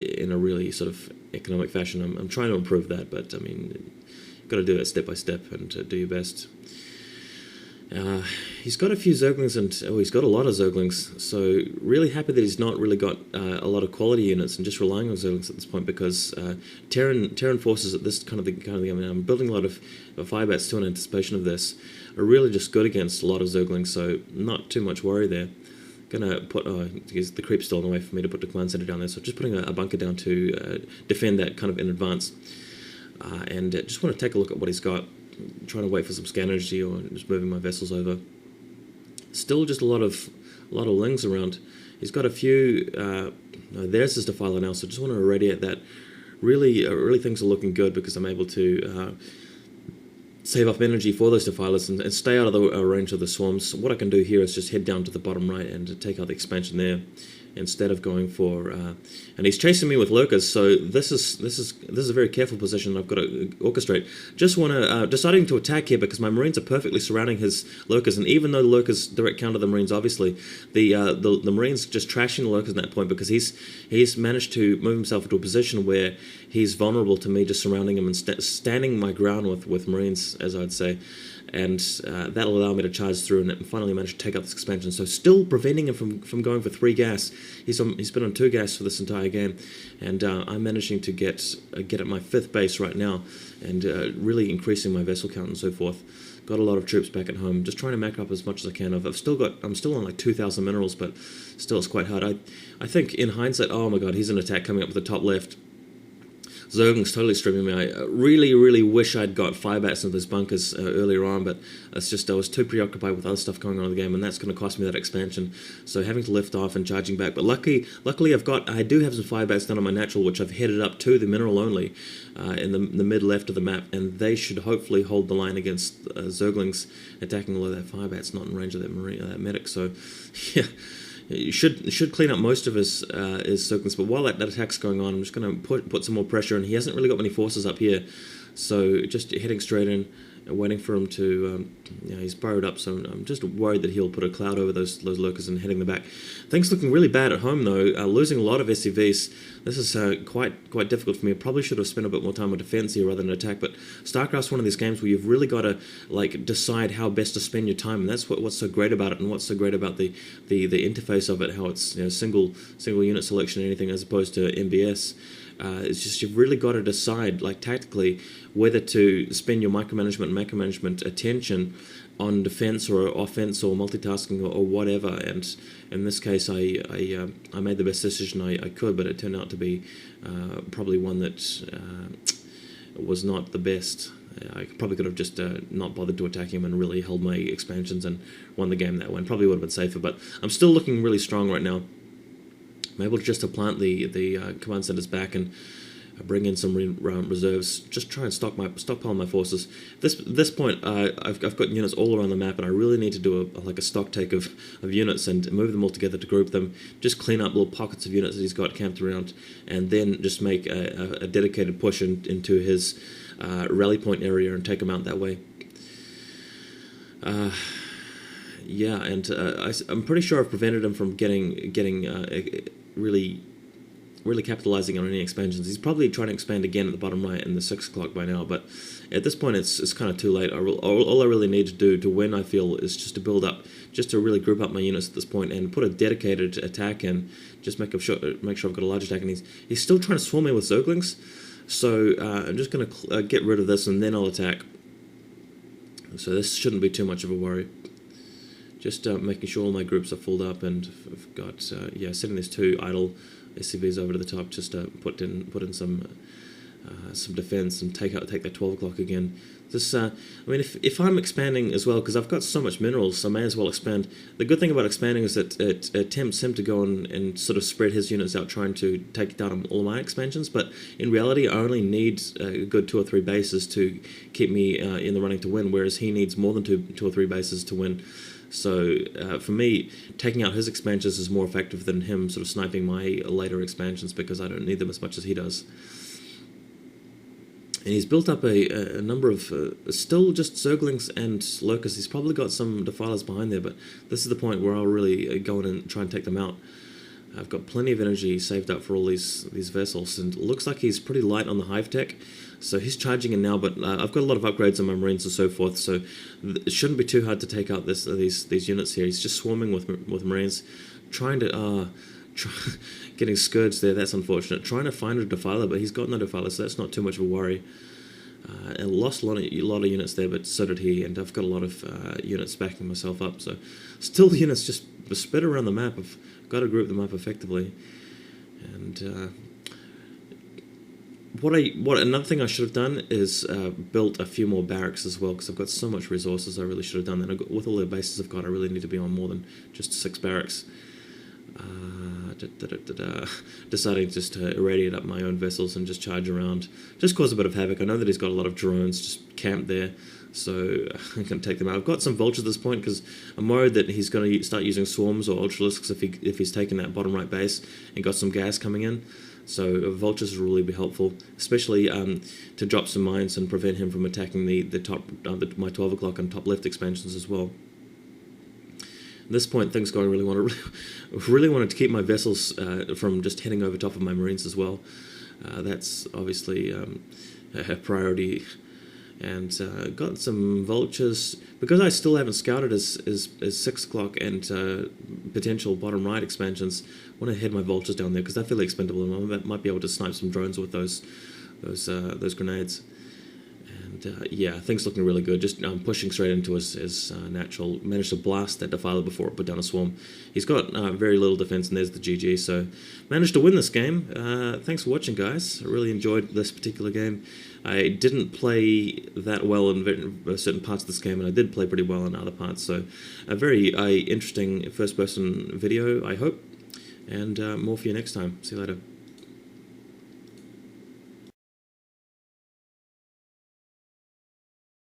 in a really sort of economic fashion. I'm trying to improve that, but I mean, you've got to do it step by step and do your best. He's got a few Zerglings, and he's got a lot of Zerglings. So really happy that he's not really got a lot of quality units and just relying on Zerglings at this point, because Terran forces at this kind of the game. I'm building a lot of Firebats too in anticipation of this. Are really just good against a lot of Zerglings, so not too much worry there. Gonna put the creep's still in the way for me to put the command center down there, so just putting a bunker down to defend that kind of in advance. And just want to take a look at what he's got. Trying to wait for some scan energy or just moving my vessels over. Still just a lot of lings around. He's got a few. No, there's his defiler now, so just want to irradiate that. Really things are looking good because I'm able to save up energy for those defilers and stay out of the range of the swarms. What I can do here is just head down to the bottom right and take out the expansion there, instead of going for and he's chasing me with lurkers, so this is a very careful position I've got to orchestrate. Just want to deciding to attack here because my Marines are perfectly surrounding his lurkers, and even though the lurkers direct counter the Marines, obviously the Marines just trashing the lurkers at that point, because he's managed to move himself into a position where he's vulnerable to me just surrounding him and standing my ground with Marines, as I'd say. And that'll allow me to charge through and finally manage to take out this expansion. So still preventing him from going for 3 gas. He's been on 2 gas for this entire game, and I'm managing to get at my 5th base right now, and really increasing my vessel count and so forth. Got a lot of troops back at home, just trying to mac up as much as I can. I'm still on like 2,000 minerals, but still it's quite hard. I think in hindsight, oh my god, he's an attack coming up with the top left. Zergling's totally streaming me. I really wish I'd got Firebats into those bunkers earlier on, but it's just I was too preoccupied with other stuff going on in the game, and that's going to cost me that expansion. So having to lift off and charging back. But luckily I do have some Firebats down on my natural, which I've headed up to the mineral only in the mid left of the map, and they should hopefully hold the line against Zerglings attacking all of that Firebats not in range of that medic. So yeah. You should clean up most of his Zerglings, but while that attack's going on, I'm just going to put some more pressure, and he hasn't really got many forces up here, so just heading straight in, waiting for him to. He's burrowed up, so I'm just worried that he'll put a cloud over those lurkers and heading them back. Things looking really bad at home though. Losing a lot of SCVs. This is quite difficult for me. I probably should have spent a bit more time on defense here rather than attack. But StarCraft's one of these games where you've really got to decide how best to spend your time, and that's what's so great about it, and what's so great about the interface of it. How it's single unit selection or anything as opposed to MBS. It's just you've really got to decide, tactically, whether to spend your micromanagement and macromanagement attention on defense or offense or multitasking or whatever. And in this case, I made the best decision I could, but it turned out to be probably one that was not the best. I probably could have just not bothered to attack him and really held my expansions and won the game that way. And probably would have been safer, but I'm still looking really strong right now. I'm able just to plant the command centers back and bring in some reserves. Just try and stockpile my forces. This point, I've got units all around the map, and I really need to do a stock take of units and move them all together to group them. Just clean up little pockets of units that he's got camped around, and then just make a dedicated push into his rally point area and take him out that way. Yeah, and I'm pretty sure I've prevented him from getting really capitalizing on any expansions. He's probably trying to expand again at the bottom right in the 6 o'clock by now, but at this point it's kind of too late. All I really need to do to win, I feel, is just to build up, just to really group up my units at this point and put a dedicated attack in, just make sure I've got a large attack, and he's still trying to swarm me with Zerglings, so I'm just going to get rid of this and then I'll attack. So this shouldn't be too much of a worry. Just making sure all my groups are filled up, and I've got setting these 2 idle SCVs over to the top, just to put in some defense and take that 12 o'clock again. This I mean, if I'm expanding as well, because I've got so much minerals, I may as well expand. The good thing about expanding is that it tempts him to go and sort of spread his units out, trying to take down all my expansions. But in reality, I only need a good 2 or 3 bases to keep me in the running to win, whereas he needs more than two or three bases to win. So for me, taking out his expansions is more effective than him sort of sniping my later expansions, because I don't need them as much as he does. And he's built up a number of still just Zerglings and Lurkers. He's probably got some Defilers behind there, but this is the point where I'll really go in and try and take them out. I've got plenty of energy saved up for all these vessels, and it looks like he's pretty light on the hive tech, so he's charging in now. But I've got a lot of upgrades on my marines and so forth, so it shouldn't be too hard to take out these units here. He's just swarming with marines, trying to getting scourged there. That's unfortunate. Trying to find a defiler, but he's got no defiler, so that's not too much of a worry. I lost a lot of units there, but so did he, and I've got a lot of units backing myself up. So still the units just spread around the map. I've got to group them up effectively. And another thing I should have done is built a few more barracks as well, because I've got so much resources. I really should have done that. With all the bases I've got, I really need to be on more than just 6 barracks. Deciding just to irradiate up my own vessels and just charge around, just cause a bit of havoc. I know that he's got a lot of drones just camped there, so I'm going to take them out. I've got some vultures at this point because I'm worried that he's going to start using swarms or ultralisks if he's taken that bottom right base and got some gas coming in. So vultures will really be helpful, especially to drop some mines and prevent him from attacking the top my 12 o'clock and top left expansions as well. At this point, things going really wanted to keep my vessels from just heading over top of my marines as well. That's obviously a priority. And got some vultures because I still haven't scouted as 6 o'clock and potential bottom right expansions. I want to head my vultures down there because I feel expendable and I might be able to snipe some drones with those grenades. And yeah, things looking really good. Just pushing straight into his natural. Managed to blast that defiler before it put down a swarm. He's got very little defense, and there's the GG. So managed to win this game. Thanks for watching, guys. I really enjoyed this particular game. I didn't play that well in certain parts of this game, and I did play pretty well in other parts. So a very interesting first-person video, I hope. And more for you next time. See you later.